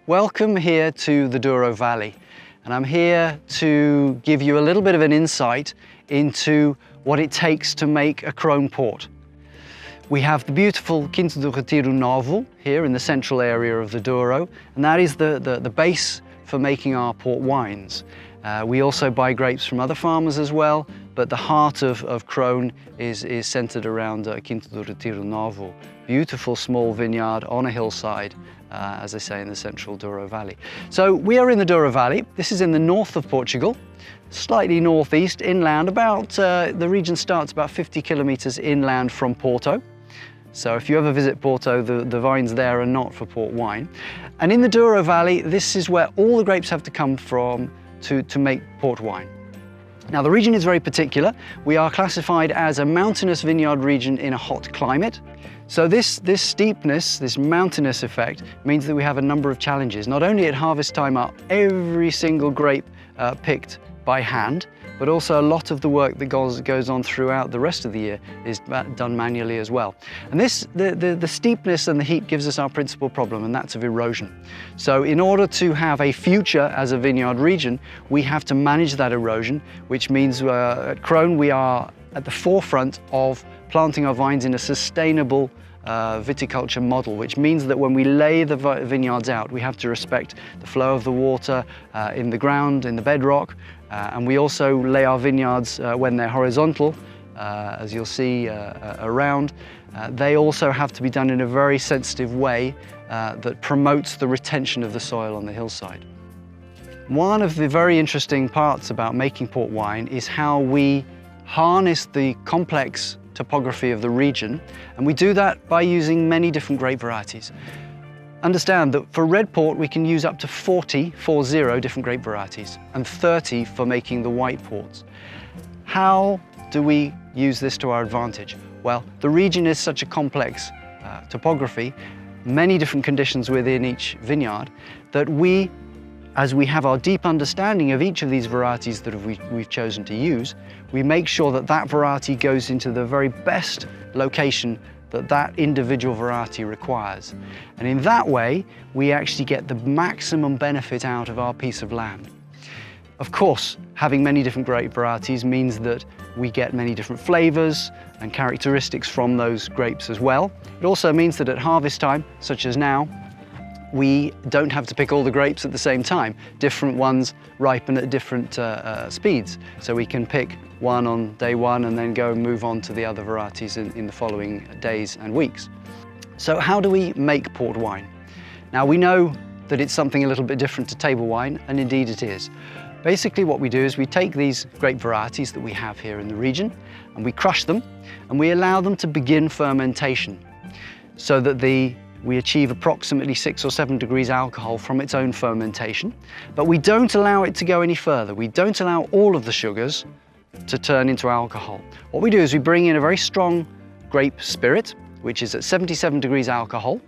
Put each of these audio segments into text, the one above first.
Welcome here to the Douro Valley, and I'm here to give you a little bit of an insight into what it takes to make a Krohn port. We have the beautiful Quinta do Retiro Novo here in the central area of the Douro, and that is the base for making our port wines. We also buy grapes from other farmers as well, but the heart of Krohn is centered around Quinta do Retiro Novo. Beautiful small vineyard on a hillside, as I say, in the central Douro Valley. So we are in the Douro Valley. This is in the north of Portugal, slightly northeast, inland, about, the region starts about 50 kilometers inland from Porto. So if you ever visit Porto, the vines there are not for port wine. And in the Douro Valley, this is where all the grapes have to come from to make port wine. Now, the region is very particular. We are classified as a mountainous vineyard region in a hot climate. So this steepness, this mountainous effect, means that we have a number of challenges. Not only at harvest time are every single grape picked by hand, but also a lot of the work that goes on throughout the rest of the year is done manually as well. And the steepness and the heat gives us our principal problem, and that's of erosion. So in order to have a future as a vineyard region, we have to manage that erosion, which means at Krohn we are at the forefront of planting our vines in a sustainable viticulture model, which means that when we lay the vineyards out, we have to respect the flow of the water in the ground, in the bedrock, and we also lay our vineyards when they're horizontal, as you'll see around. They also have to be done in a very sensitive way that promotes the retention of the soil on the hillside. One of the very interesting parts about making port wine is how we harness the complex topography of the region, and we do that by using many different grape varieties. Understand that for red port we can use up to 40 different grape varieties and 30 for making the white ports. How do we use this to our advantage? Well, the region is such a complex topography, many different conditions within each vineyard, that as we have our deep understanding of each of these varieties that we've chosen to use, we make sure that that variety goes into the very best location that that individual variety requires. And in that way, we actually get the maximum benefit out of our piece of land. Of course, having many different grape varieties means that we get many different flavors and characteristics from those grapes as well. It also means that at harvest time, such as now, we don't have to pick all the grapes at the same time. Different ones ripen at different speeds. So we can pick one on day one and then go and move on to the other varieties in the following days and weeks. So how do we make port wine? Now, we know that it's something a little bit different to table wine, and indeed it is. Basically what we do is we take these grape varieties that we have here in the region and we crush them and we allow them to begin fermentation so that we achieve approximately 6 or 7 degrees alcohol from its own fermentation, but we don't allow it to go any further. We don't allow all of the sugars to turn into alcohol. What we do is we bring in a very strong grape spirit, which is at 77 degrees alcohol,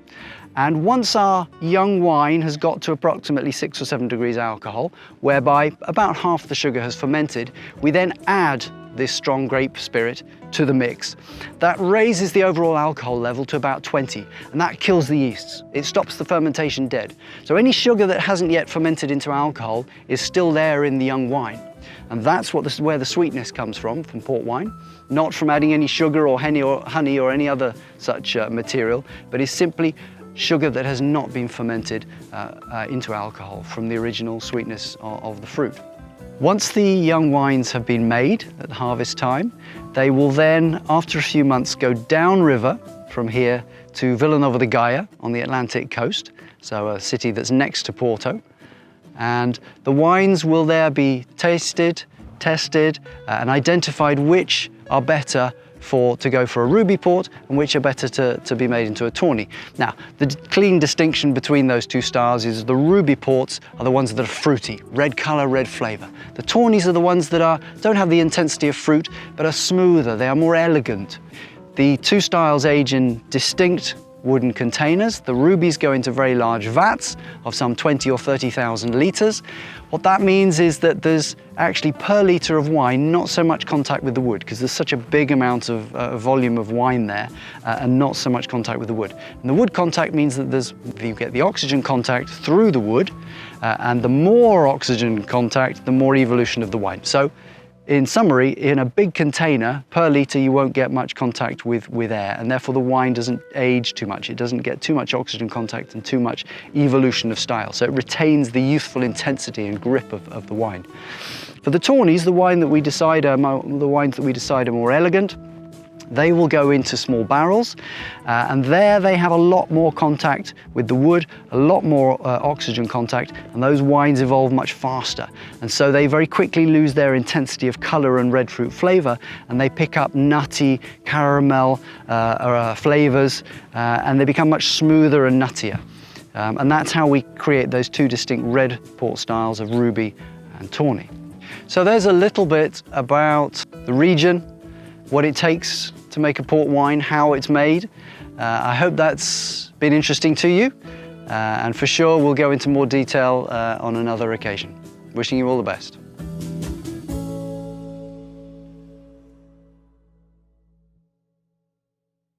and once our young wine has got to approximately 6 or 7 degrees alcohol, whereby about half the sugar has fermented, we then add this strong grape spirit to the mix. That raises the overall alcohol level to about 20, and that kills the yeasts. It stops the fermentation dead. So any sugar that hasn't yet fermented into alcohol is still there in the young wine. And that's where the sweetness comes from port wine, not from adding any sugar or honey or any other such material, but is simply sugar that has not been fermented into alcohol from the original sweetness of the fruit. Once the young wines have been made at harvest time, they will then, after a few months, go downriver from here to Vila Nova de Gaia on the Atlantic coast, so a city that's next to Porto. And the wines will there be tasted, tested, and identified which are better to go for a ruby port and which are better to be made into a tawny. Now, the clean distinction between those two styles is the ruby ports are the ones that are fruity, red color, red flavor. The tawnies are the ones that don't have the intensity of fruit, but are smoother, they are more elegant. The two styles age in distinct wooden containers. The rubies go into very large vats of some 20 or 30,000 litres. What that means is that there's actually per litre of wine not so much contact with the wood, because there's such a big amount of volume of wine there and not so much contact with the wood. And the wood contact means that you get the oxygen contact through the wood, and the more oxygen contact, the more evolution of the wine. So in summary, in a big container, per litre you won't get much contact with air, and therefore the wine doesn't age too much. It doesn't get too much oxygen contact and too much evolution of style. So it retains the youthful intensity and grip of the wine. For the tawnies, the wines that we decide are more elegant, they will go into small barrels, and there they have a lot more contact with the wood, a lot more oxygen contact, and those wines evolve much faster. And so they very quickly lose their intensity of colour and red fruit flavour, and they pick up nutty, caramel flavours, and they become much smoother and nuttier. And that's how we create those two distinct red port styles of ruby and tawny. So there's a little bit about the region, what it takes to make a port wine, how it's made. I hope that's been interesting to you, and for sure we'll go into more detail on another occasion. Wishing you all the best.